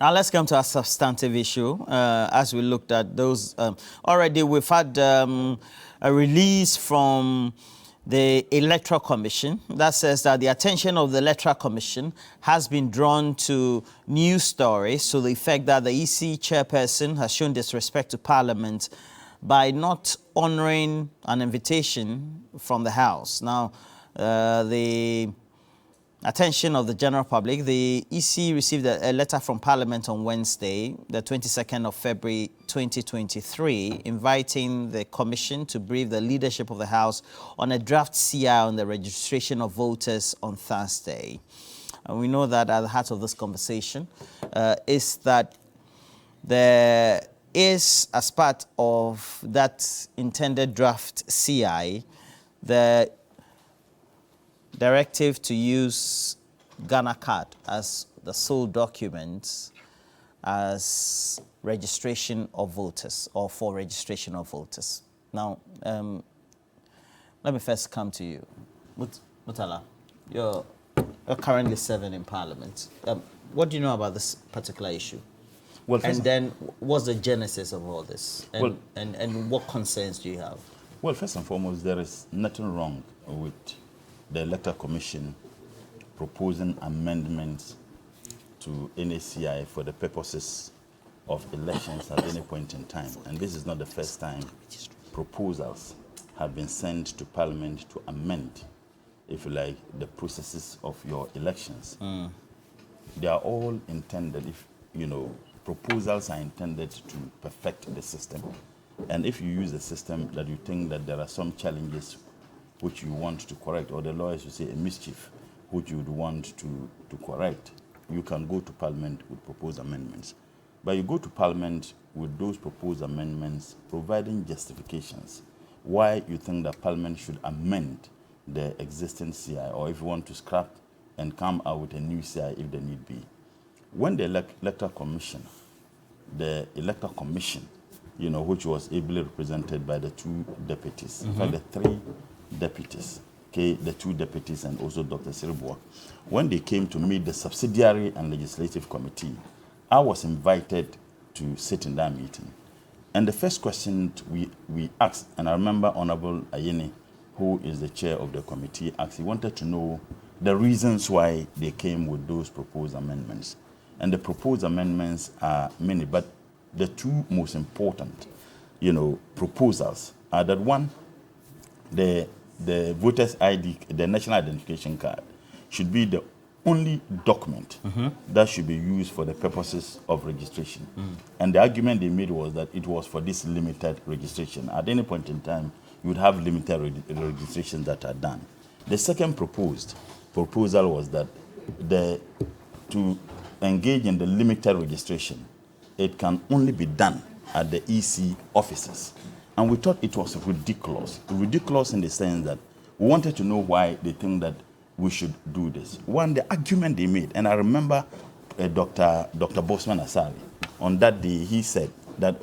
Now let's come to a substantive issue. As we looked at those, already we've had a release from the Electoral Commission that says that the attention of the Electoral Commission has been drawn to news stories to the effect that the EC chairperson has shown disrespect to Parliament by not honoring an invitation from the House. Now, the attention of the general public, the EC received a letter from Parliament on Wednesday, the 22nd of February 2023, inviting the Commission to brief the leadership of the House on a draft CI on the registration of voters on Thursday. And we know that at the heart of this conversation is that there is, as part of that intended draft CI, the directive to use Ghana card as the sole document as registration of voters or for registration of voters. Now, let me first come to you. Mutala, you're currently serving in Parliament. What do you know about this particular issue? Well, and then what's the genesis of all this? And what concerns do you have? Well, first and foremost, there is nothing wrong with the Electoral Commission proposing amendments to NACI for the purposes of elections at any point in time. And this is not the first time proposals have been sent to Parliament to amend, if you like, the processes of your elections. They are all intended, if you know, proposals are intended to perfect the system. And if you use a system that you think that there are some challenges which you want to correct, or the lawyers would say a mischief which you would want to correct, you can go to Parliament with proposed amendments. But you go to Parliament with those proposed amendments, providing justifications why you think that Parliament should amend the existing CI, or if you want to scrap and come out with a new CI if there need be. When the Electoral Commission, you know, which was ably represented by the two deputies, in fact, the three deputies, okay, the two deputies and also Dr. Siribua, when they came to meet the subsidiary and legislative committee, I was invited to sit in that meeting. And the first question we asked, and I remember Honorable Ayeni, who is the chair of the committee, asked, he wanted to know the reasons why they came with those proposed amendments. And the proposed amendments are many, but the two most important, you know, proposals are that one, the voter's ID, the national identification card, should be the only document that should be used for the purposes of registration. And the argument they made was that it was for this limited registration. At any point in time, you would have limited registrations that are done. The second proposal was that to engage in the limited registration, it can only be done at the EC offices. And we thought it was ridiculous. Ridiculous in the sense that we wanted to know why they think that we should do this. One, the argument they made, and I remember Dr. Bosman Asari, on that day, he said that,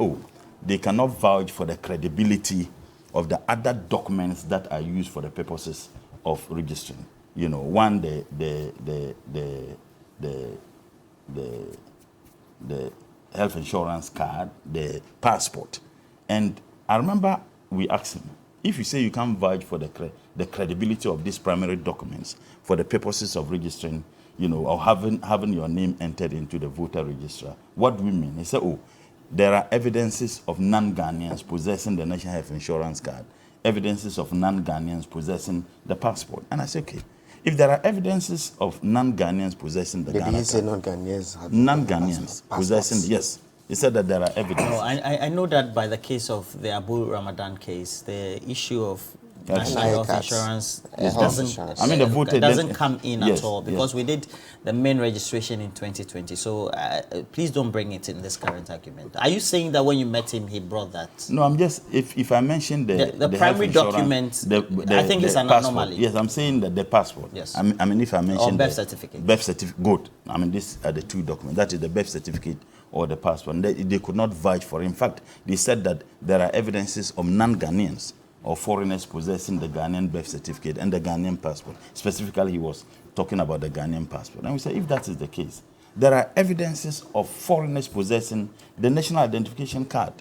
they cannot vouch for the credibility of the other documents that are used for the purposes of registering. You know, one, the health insurance card, the passport. And I remember we asked him, if you say you can't vouch for the credibility of these primary documents for the purposes of registering, you know, or having your name entered into the voter register, what do we mean? He said, there are evidences of non-Ghanaians possessing the national health insurance card, evidences of non-Ghanaians possessing the passport. And I said, okay, if there are evidences of non-Ghanaians possessing the Ghana card, non-Ghanaians possessing, yes. He said that there are evidence. No, I know that by the case of the Abu Ramadan case, the issue of national health insurance doesn't come in at all, because we did the main registration in 2020. So please don't bring it in this current argument. Are you saying that when you met him, he brought that? No, I'm just, if I mention the primary document, I think it's an anomaly. Yes, I'm saying that the passport. Yes. I mean, if I mention birth certificate. Birth certificate, good. I mean, these are the two documents. That is the birth certificate or the passport. And they could not vouch for it. In fact, they said that there are evidences of non-Ghanaians or foreigners possessing the Ghanaian birth certificate and the Ghanaian passport. Specifically, he was talking about the Ghanaian passport. And we said, if that is the case, there are evidences of foreigners possessing the national identification card.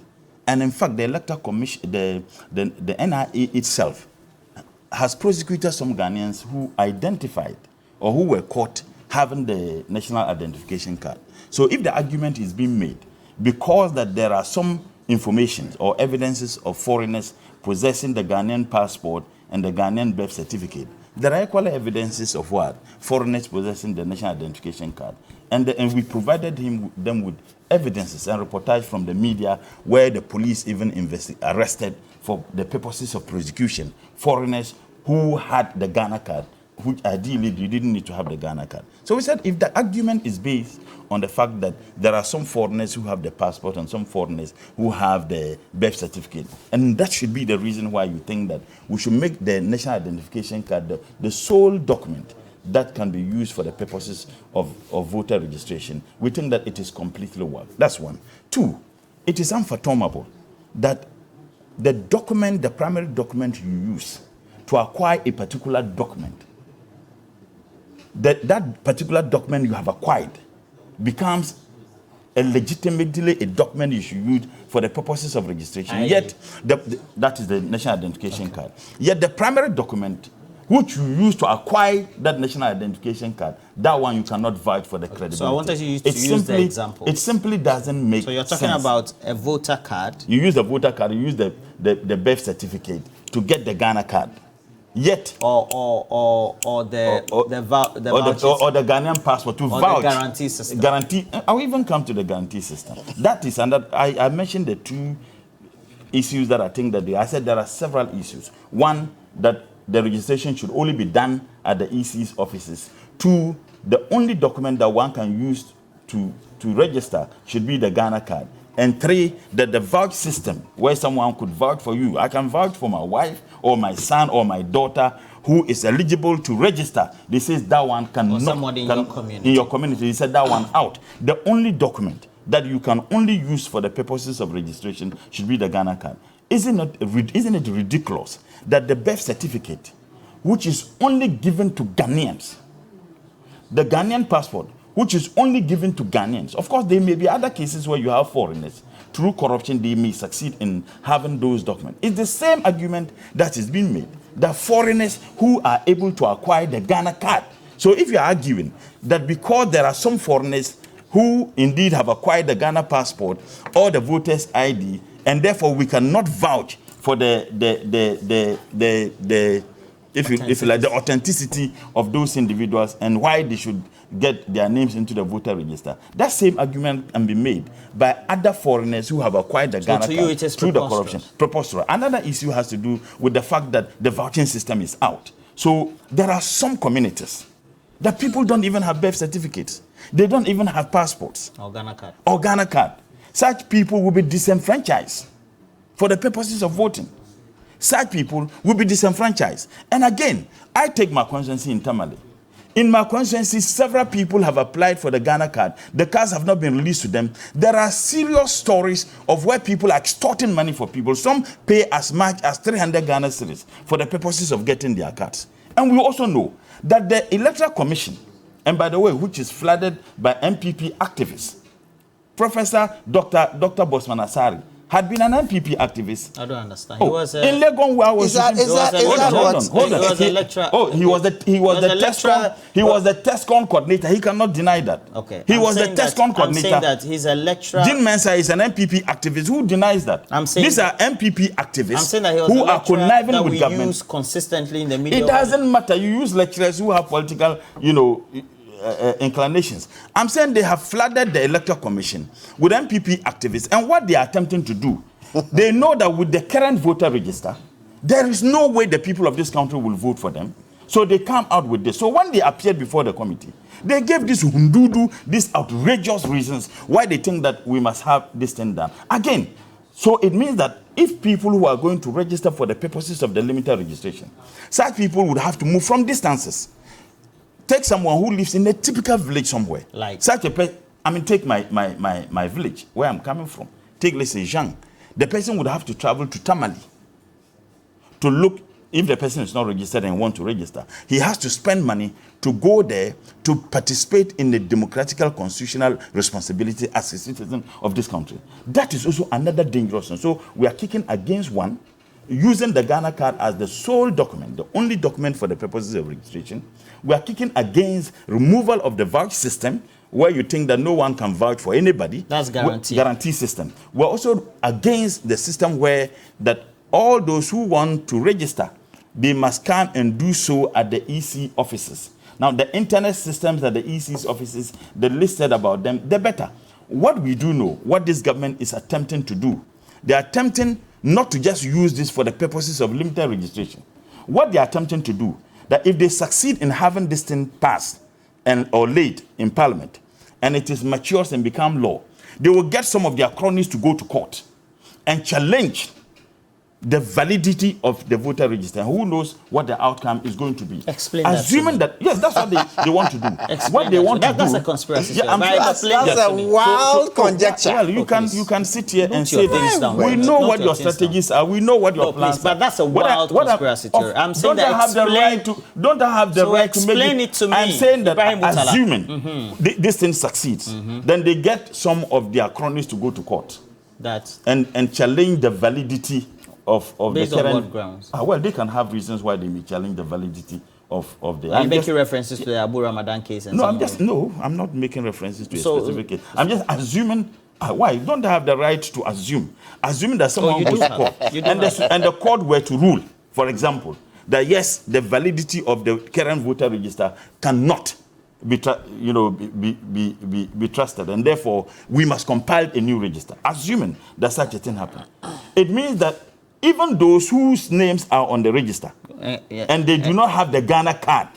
And in fact, the Electoral Commission, the NIA itself, has prosecuted some Ghanaians who identified or who were caught having the national identification card. So if the argument is being made, because that there are some information or evidences of foreigners possessing the Ghanaian passport and the Ghanaian birth certificate, there are equal evidences of what? Foreigners possessing the national identification card. And we provided them with evidences and reportage from the media where the police even arrested for the purposes of prosecution foreigners who had the Ghana card, which ideally you didn't need to have the Ghana card. So we said if the argument is based on the fact that there are some foreigners who have the passport and some foreigners who have the birth certificate, and that should be the reason why you think that we should make the national identification card the sole document that can be used for the purposes of voter registration, we think that it is completely worked. That's one. Two, it is unfathomable that the document, the primary document you use to acquire a particular document, that particular document you have acquired becomes legitimately a document you should use for the purposes of registration. Yet, that is the national identification card. Yet the primary document which you use to acquire that national identification card, that one you cannot vouch for the credibility. So I wanted you to use the example. It simply doesn't make sense. So you're talking about a voter card. You use the voter card, you use the birth certificate to get the Ghana card. Yet, or the Ghanaian passport to vouch. The guarantee system. I'll even come to the guarantee system. That is, and that I mentioned the two issues that I think that I said there are several issues. One, that the registration should only be done at the EC's offices. Two, the only document that one can use to register should be the Ghana card. And three, that the vouch system, where someone could vouch for you. I can vouch for my wife or my son or my daughter who is eligible to register. They say that one cannot. Or somebody in your community. In your community, they said that one out. The only document that you can only use for the purposes of registration should be the Ghana card. Isn't it ridiculous that the birth certificate, which is only given to Ghanaians, the Ghanaian passport, which is only given to Ghanaians. Of course, there may be other cases where you have foreigners. Through corruption, they may succeed in having those documents. It's the same argument that is being made, that foreigners who are able to acquire the Ghana card. So if you are arguing that because there are some foreigners who indeed have acquired the Ghana passport or the voter's ID, and therefore we cannot vouch for the authenticity of those individuals and why they should get their names into the voter register. That same argument can be made by other foreigners who have acquired the Ghana card through the corruption. Preposterous. Another issue has to do with the fact that the vouching system is out. So there are some communities that people don't even have birth certificates. They don't even have passports. Or Ghana card. Or Ghana card. Such people will be disenfranchised for the purposes of voting. Such people will be disenfranchised. And again, I take my constituency in Tamale. In my constituency, several people have applied for the Ghana card. The cards have not been released to them. There are serious stories of where people are extorting money for people. Some pay as much as 300 Ghana cedis for the purposes of getting their cards. And we also know that the Electoral Commission, and by the way, which is flooded by MPP activists, Professor Dr. Bosman Asari had been an MPP activist. I don't understand. He was in Legon where I was. Hold on. He was the TESCON coordinator. He cannot deny that. Okay. He was the TESCON coordinator. I'm saying that he's a lecturer. Jim Mensah is an MPP activist. Who denies that? I'm saying these are MPP activists. I'm saying that he was who are conniving with government. Use consistently in the media. It doesn't matter. You use lecturers who have political, inclinations. I'm saying they have flooded the Electoral Commission with MPP activists, and what they are attempting to do, they know that with the current voter register, there is no way the people of this country will vote for them. So they come out with this. So when they appeared before the committee, they gave this hundudu, these outrageous reasons why they think that we must have this thing done. Again, so it means that if people who are going to register for the purposes of the limited registration, such people would have to move from distances. Take someone who lives in a typical village somewhere. Like such a person, take my village, where I'm coming from. Take, let's say, Zhang. The person would have to travel to Tamale to look if the person is not registered and want to register, he has to spend money to go there to participate in the democratical constitutional responsibility as a citizen of this country. That is also another dangerous one. So we are kicking against one, using the Ghana card as the sole document, the only document for the purposes of registration. We are kicking against removal of the vouch system, where you think that no one can vouch for anybody. That's guaranteed. Guarantee system. We're also against the system where that all those who want to register, they must come and do so at the EC offices. Now, the internet systems at the EC's offices, the listed about them, they're better. What we do know, what this government is attempting to do, they're attempting not to just use this for the purposes of limited registration. What they're attempting to do, that if they succeed in having this thing passed or laid in Parliament, and it is matures and become law, they will get some of their cronies to go to court and challenge the validity of the voter register. Who knows what the outcome is going to be? Explain Assuming that. Yes, that's what they want to do. What they want to do. That's a conspiracy. Yeah, that's a wild conjecture. Well, you can sit here and say things down. we know what your strategies are. We know what your plans are. But that's a wild conspiracy theory. I'm saying don't I have the right to explain it to me. I'm saying that assuming this thing succeeds, then they get some of their cronies to go to court and challenge the validity of based the current. On what grounds? Well, they can have reasons why they may challenge the validity of the. Are you making references to the Abu Ramadan case? And I'm not making references to a specific case. I'm just assuming. Why? Don't they have the right to assume? Assuming that someone goes to court and the court were to rule, for example, that yes, the validity of the current voter register cannot be trusted, and therefore we must compile a new register. Assuming that such a thing happens, it means that even those whose names are on the register and they do not have the Ghana card,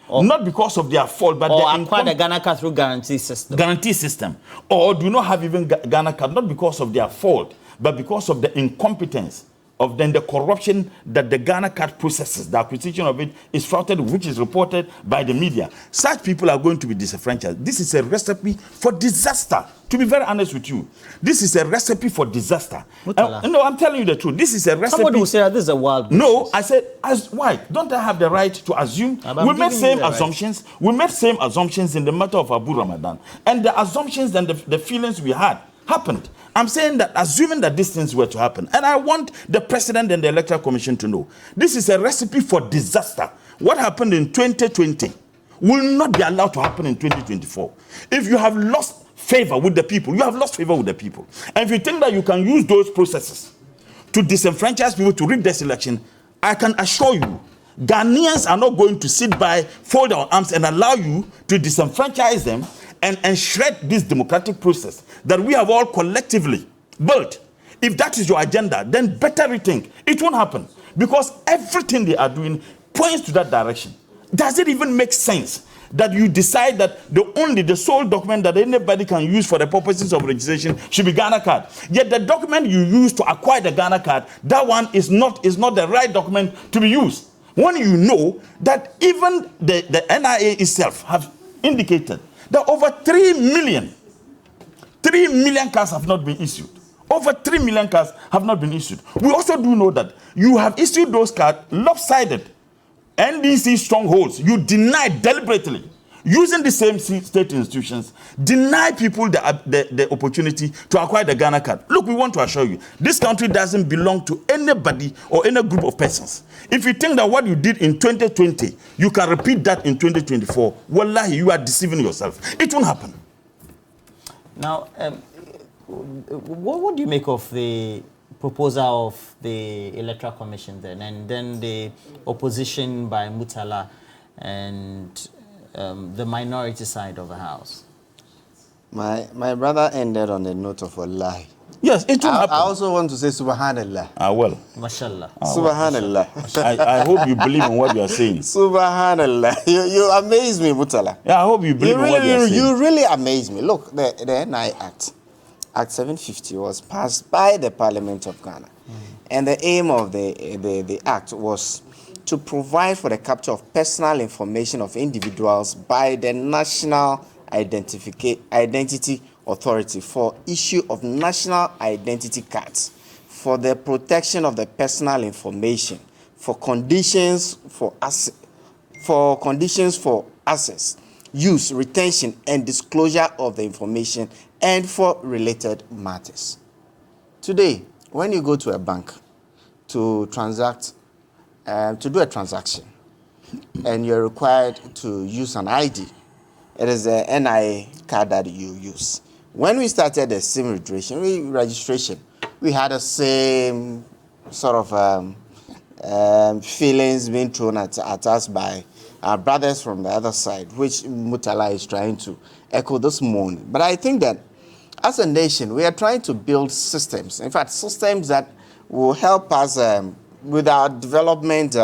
not because of their fault, but they acquire the Ghana card through guarantee system, or do not have even Ghana card, not because of their fault, but because of the incompetence of the corruption that the Ghana card processes, the acquisition of it is flouted, which is reported by the media. Such people are going to be disenfranchised. This is a recipe for disaster. To be very honest with you, this is a recipe for disaster. No, I'm telling you the truth. This is a recipe. Somebody will say that this is a wild business. No, I said, why? Don't I have the right to assume? We made same assumptions. Right. We made same assumptions in the matter of Abu Ramadan. And the assumptions and the feelings we had happened. I'm saying that, assuming that these things were to happen, and I want the President and the Electoral Commission to know, this is a recipe for disaster. What happened in 2020 will not be allowed to happen in 2024. If you have lost favor with the people, you have lost favor with the people. And if you think that you can use those processes to disenfranchise people to rig this election, I can assure you, Ghanaians are not going to sit by, fold our arms, and allow you to disenfranchise them and shred this democratic process that we have all collectively built. If that is your agenda, then better rethink. It won't happen because everything they are doing points to that direction. Does it even make sense that you decide that the sole document that anybody can use for the purposes of registration should be Ghana card? Yet the document you use to acquire the Ghana card, that one is not the right document to be used. When you know that even the NIA itself have indicated that over 3 million cards have not been issued. Over 3 million cards have not been issued. We also do know that you have issued those cards lopsided. NDC strongholds, you deny deliberately, using the same state institutions, deny people the opportunity to acquire the Ghana card. Look, we want to assure you, this country doesn't belong to anybody or any group of persons. If you think that what you did in 2020, you can repeat that in 2024, wallahi, you are deceiving yourself. It won't happen. Now, what do you make of the proposal of the Electoral Commission then, and then the opposition by Mutala and the minority side of the House? My brother ended on the note of a lie. Yes, it will happen. I also want to say Subhanallah. Well. Mashallah. Subhanallah. I hope you believe in what you are saying. Subhanallah. You amaze me, Mutala. Yeah, I hope you believe in what you are saying. You really amaze me. Look, the NI Act, Act 750, was passed by the Parliament of Ghana. And the aim of the Act was to provide for the capture of personal information of individuals by the National Identity Authority for issue of national identity cards for the protection of the personal information for conditions for access, use, retention, and disclosure of the information, and for related matters. Today, when you go to a bank to transact, to do a transaction, and you're required to use an ID, it is the NIA card that you use. When we started the SIM registration, we had the same sort of feelings being thrown at us by our brothers from the other side, which Mutala is trying to echo this morning. But I think that as a nation, we are trying to build systems. In fact, systems that will help us with our development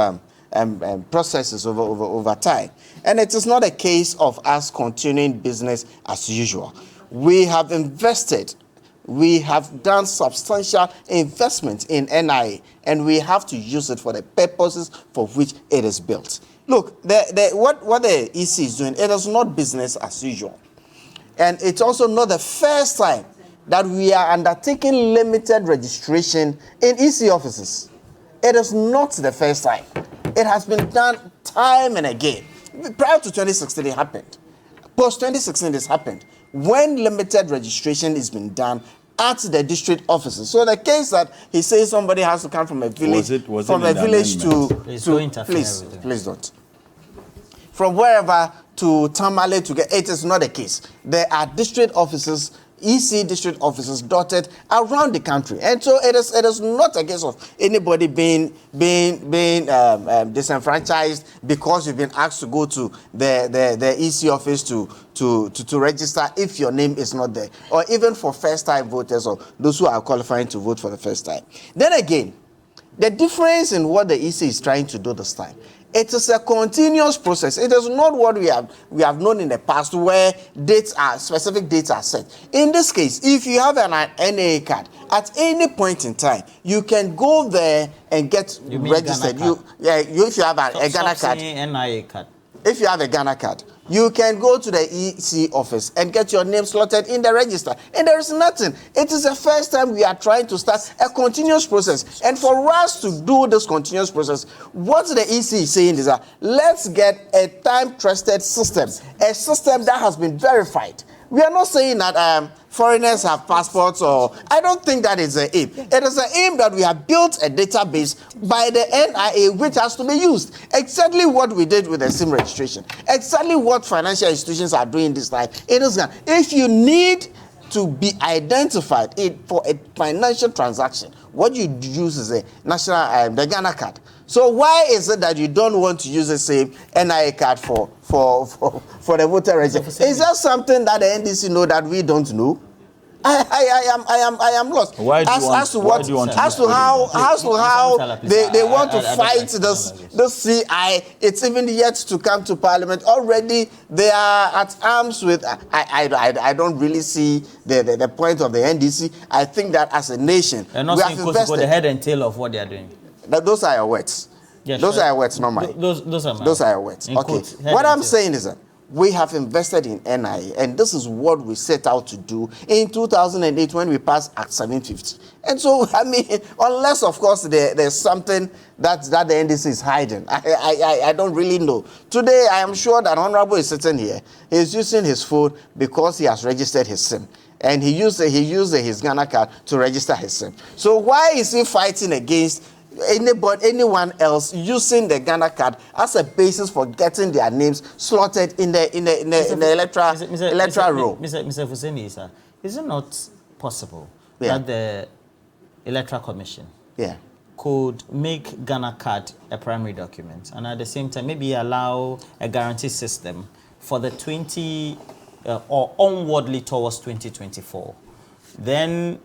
processes over time. And it is not a case of us continuing business as usual. We have invested, we have done substantial investment in NIA, and we have to use it for the purposes for which it is built. Look, what the EC is doing, it is not business as usual. And it's also not the first time that we are undertaking limited registration in EC offices. It is not the first time. It has been done time and again. Prior to 2016, it happened. Post 2016, this happened. When limited registration is being done at the district offices. So the case that he says somebody has to come from a village, please don't. From wherever to Tamale to get, it is not the case. There are district offices, EC district offices dotted around the country, and so it is not a case of anybody being disenfranchised because you've been asked to go to the EC office to register if your name is not there, or even for first-time voters or those who are qualifying to vote for the first time. Then again, the difference in what the EC is trying to do this time, it is a continuous process. It is not what we have known in the past where specific dates are set. In this case, if you have an NIA card, at any point in time, you can go there and get registered. If you have a Ghana card. NIA card. If you have a Ghana card, you can go to the EC office and get your name slotted in the register. And there is nothing. It is the first time we are trying to start a continuous process. And for us to do this continuous process, what the EC is saying is that let's get a time-trusted system, a system that has been verified. We are not saying that foreigners have passports, or I don't think that is the aim. It is the aim that we have built a database by the NIA which has to be used. Exactly what we did with the SIM registration. Exactly what financial institutions are doing this time. It is gone. If you need to be identified for a financial transaction, what you use is a national the Ghana card. So why is it that you don't want to use the same NIA card for the voter registration? Is that something that the NDC know that we don't know? I am lost. As to how they want to fight this CI. It's even yet to come to Parliament. Already they are at arms with. I don't really see the point of the NDC. I think that as a nation, we have invested the head and tail of what they are doing. Those are your words. Yes, those are your words, not mine. Those are mine. Those are your words. Okay. What I'm saying is that we have invested in NIA, and this is what we set out to do in 2008 when we passed Act 750. And so, I mean, unless, of course, there's something that the NDC is hiding, I don't really know. Today, I am sure that Honorable is sitting here. He's using his phone because he has registered his SIM. And he used his Ghana card to register his SIM. So why is he fighting against anyone else using the Ghana card as a basis for getting their names slotted in the electoral roll? Mr. Fuseni, sir, is it not possible that the Electoral Commission could make Ghana card a primary document, and at the same time maybe allow a guarantee system for the 20 or onwardly towards 2024? Then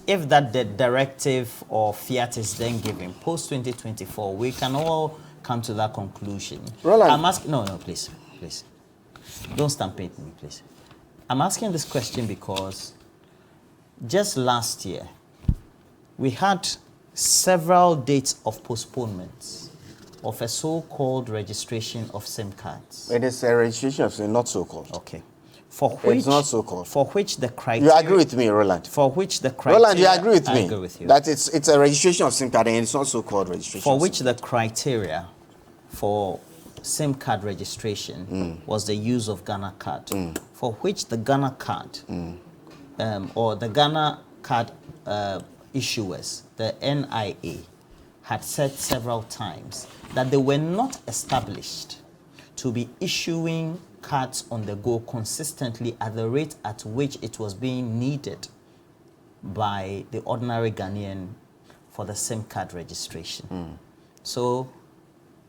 if that the directive or fiat is then given post 2024, we can all come to that conclusion. Roland. I'm asking, no, please. Don't stampede me, please. I'm asking this question because just last year, we had several dates of postponements of a so-called registration of SIM cards. It is a registration of SIM, not so-called. Okay. for which it's not so called. For which the criteria. You agree with me, Roland? For which the criteria. Roland, you agree with me? I agree with you. That it's a registration of SIM card and it's not so called registration. For which the criteria for SIM card registration was the use of Ghana card. For which the Ghana card or the Ghana card issuers, the NIA, had said several times that they were not established to be issuing cards on the go consistently at the rate at which it was being needed by the ordinary Ghanaian for the SIM card registration. So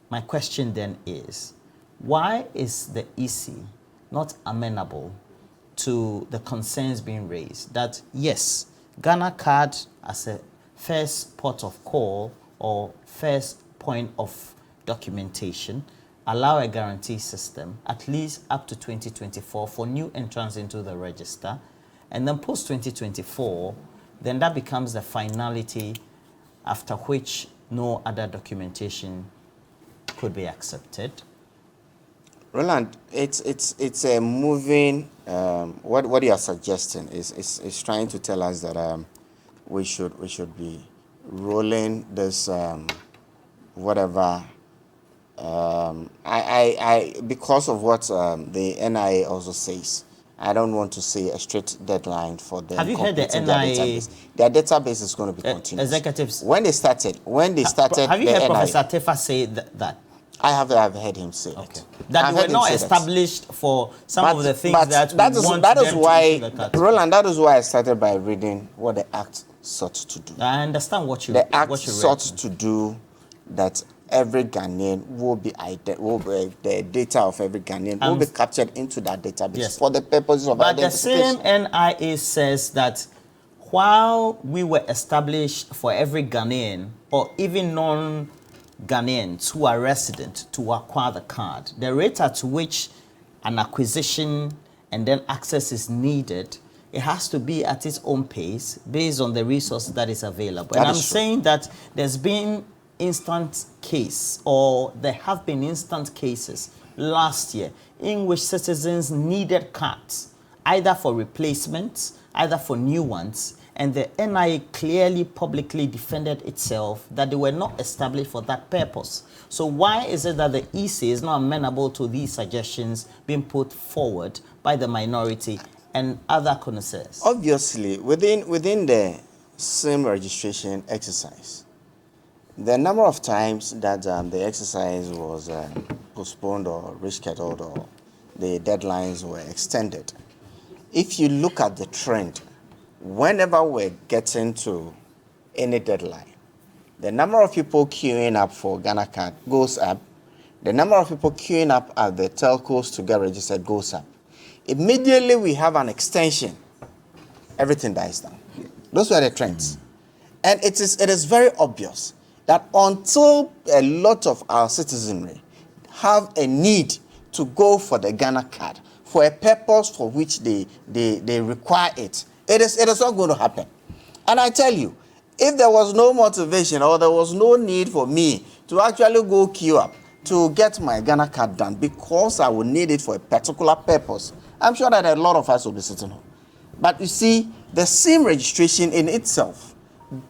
my question then is, why is the EC not amenable to the concerns being raised that, yes, Ghana card as a first port of call or first point of documentation, allow a guarantee system at least up to 2024 for new entrants into the register, and then post 2024, then that becomes the finality after which no other documentation could be accepted? Roland, it's a moving. What you are suggesting is trying to tell us that we should be rolling this whatever. Because of what the NIA also says, I don't want to say a strict deadline for them. Have you heard the NIA? Database. Their database is going to be continuous. Executives. When they started, have you heard Professor Tefa say that? I have heard him say it. That they were not established for some of the things that is why, Roland, that is why I started by reading what the Act sought to do. I understand what you The Act what you sought to do that every Ghanaian will be the data of every Ghanaian will be captured into that database for the purposes of identification. But the same NIA says that while we were established for every Ghanaian or even non-Ghanaians who are resident to acquire the card, the rate at which an acquisition and then access is needed, it has to be at its own pace based on the resource that is available. And I'm saying that there's been instant case, or there have been instant cases last year in which citizens needed cards, either for replacements, either for new ones, and the NIA clearly publicly defended itself that they were not established for that purpose. So why is it that the EC is not amenable to these suggestions being put forward by the minority and other connoisseurs? Obviously, within the SIM registration exercise, the number of times that the exercise was postponed or rescheduled or the deadlines were extended, if you look at the trend, whenever we're getting to any deadline, the number of people queuing up for Ghana card goes up. The number of people queuing up at the telcos to get registered goes up. Immediately we have an extension, everything dies down. Those were the trends. And it is very obvious that until a lot of our citizenry have a need to go for the Ghana card for a purpose for which they require it, it is not going to happen. And I tell you, if there was no motivation or there was no need for me to actually go queue up to get my Ghana card done because I would need it for a particular purpose, I'm sure that a lot of us will be sitting home. But you see, the SIM registration in itself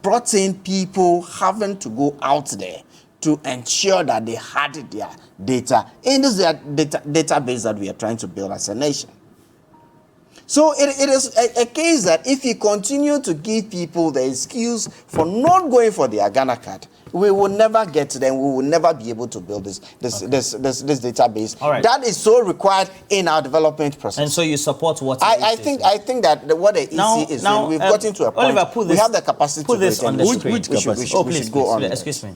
brought in people having to go out there to ensure that they had their data in this database that we are trying to build as a nation. So it is a case that if we continue to give people the excuse for not going for their Ghana card, we will never get to them. We will never be able to build this database. All right. That is so required in our development process. And so you support what I think that what the EC is doing, we've gotten to a point. Oliver, we have the capacity put to this on the screen. We should go on. Excuse me.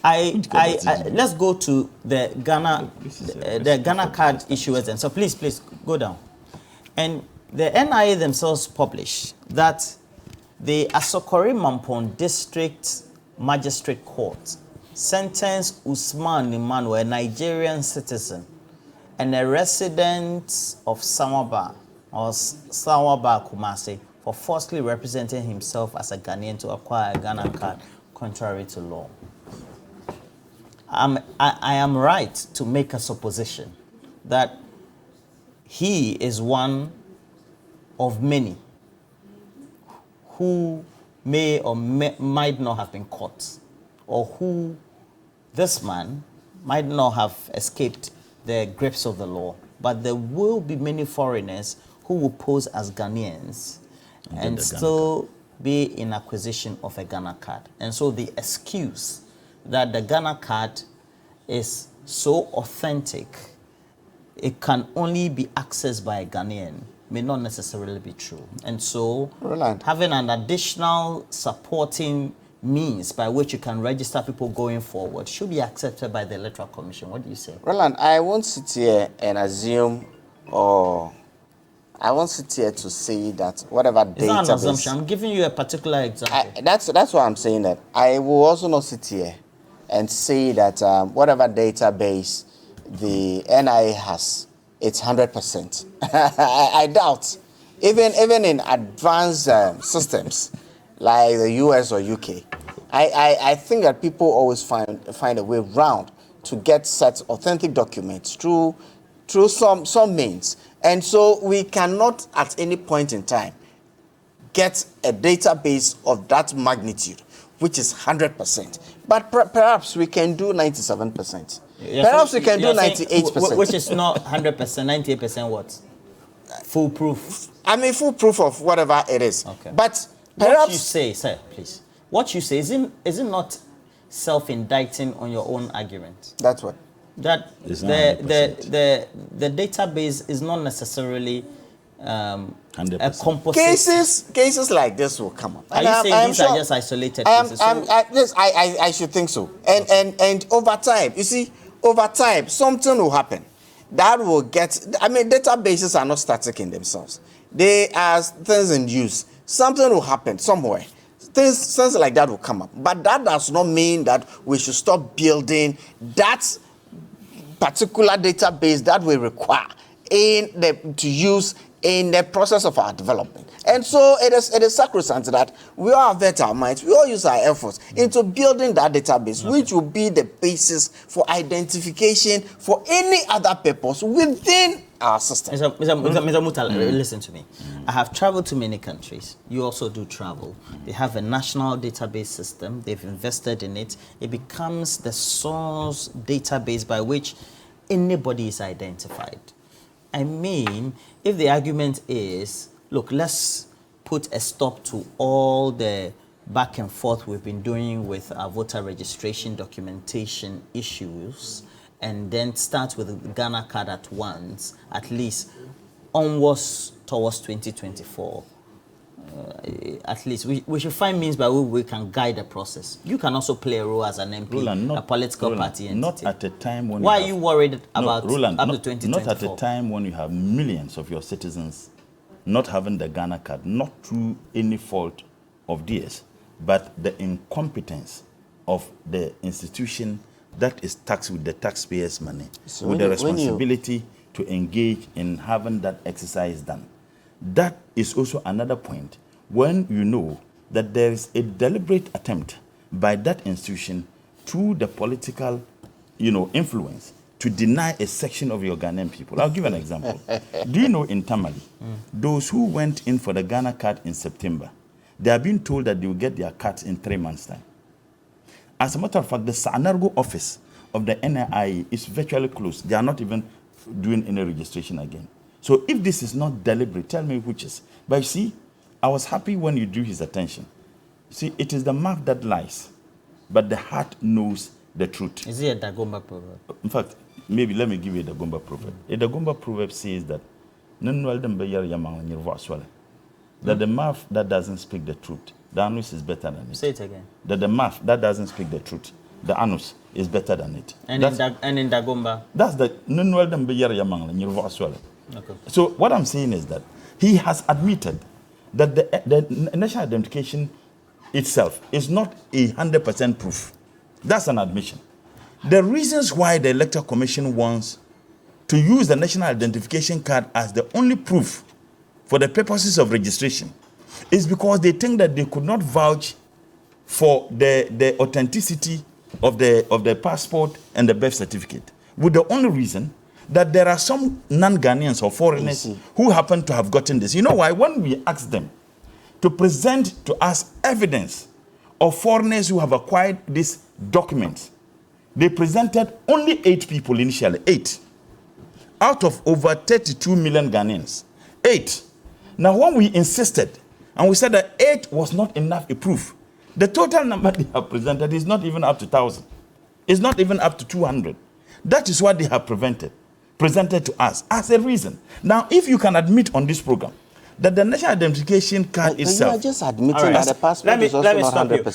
Let's go to the Ghana card issuers, and so please go down. And the NIA themselves published that the Asokore Mampon District Magistrate Court sentenced Usman Emmanuel, a Nigerian citizen and a resident of Sawaba Kumasi, for falsely representing himself as a Ghanaian to acquire a Ghana card contrary to law. I am right to make a supposition that he is one of many who may or might not have been caught, or who this man might not have escaped the grips of the law. But there will be many foreigners who will pose as Ghanaians and still be in acquisition of a Ghana card. And so the excuse that the Ghana card is so authentic, it can only be accessed by a Ghanaian, may not necessarily be true. And so Roland, having an additional supporting means by which you can register people going forward should be accepted by the Electoral Commission. What do you say? Roland, I won't sit here and assume, or I won't sit here to say that whatever database... It's not an assumption. I'm giving you a particular example. That's why I'm saying that. I will also not sit here and say that whatever database the NIA has, it's 100%. I doubt. Even in advanced systems like the US or UK, I think that people always find a way around to get such authentic documents through some means. And so we cannot at any point in time get a database of that magnitude, which is 100%. But perhaps we can do 97%. Perhaps we can do 98%. Which is not 100%, 98% what? Foolproof. I mean, foolproof of whatever it is. Okay. But perhaps... What you say, sir, please. What you say, is it not self-indicting on your own argument? That's what? That the database is not necessarily a composite. Cases like this will come up. Are you saying these are just isolated cases? Yes, I should think so. And over time, you see, over time, something will happen that will get. I mean, databases are not static in themselves. They are things in use. Something will happen somewhere. Things like that will come up. But that does not mean that we should stop building that particular database that we require to use in the process of our development. And so it is sacrosanct that we all invest our minds, we all use our efforts into building that database, which will be the basis for identification for any other purpose within our system. Mr. Mutal, listen to me. I have traveled to many countries. You also do travel. They have a national database system. They've invested in it. It becomes the source database by which anybody is identified. I mean, if the argument is, look, let's put a stop to all the back and forth we've been doing with our voter registration documentation issues, and then start with the Ghana card at once, at least onwards towards 2024. At least we should find means by which we can guide the process. You can also play a role as an MP, Roland, a political party entity. Not at a time when Why are you worried about Roland, up to 2024? Not at a time when you have millions of your citizens not having the Ghana card, not through any fault of theirs, but the incompetence of the institution that is taxed with the taxpayers' money, so with the responsibility to engage in having that exercise done. That is also another point when you know that there is a deliberate attempt by that institution through the political, influence to deny a section of your Ghanaian people. I'll give an example. Do you know in Tamale, those who went in for the Ghana card in September, they are being told that they will get their cards in 3 months' time. As a matter of fact, the Sanargo office of the NIA is virtually closed. They are not even doing any registration again. So if this is not deliberate, tell me which is. But you see, I was happy when you drew his attention. See, it is the mouth that lies, but the heart knows the truth. Is it a Dagomba proverb? In fact, maybe let me give you a Dagomba proverb. A Dagomba proverb says that that the mouth that doesn't speak the truth, the anus is better than it. Say it again. That the mouth that doesn't speak the truth, the anus is better than it. And in Dagomba? That's the okay. So what I'm saying is that he has admitted that the national identification itself is not 100% proof. That's an admission. The reasons why the Electoral Commission wants to use the national identification card as the only proof for the purposes of registration is because they think that they could not vouch for the authenticity of the passport and the birth certificate, with the only reason that there are some non-Ghanaians or foreigners who happen to have gotten this. You know why? When we asked them to present to us evidence of foreigners who have acquired these documents, they presented only 8 people initially. 8 out of over 32 million Ghanaians. 8. Now, when we insisted and we said that 8 was not enough a proof, the total number they have presented is not even up to 1,000. It's not even up to 200. That is what they have presented to us as a reason. Now, if you can admit on this program that the national identification card itself... You are just admitting that the passport is also not 100%.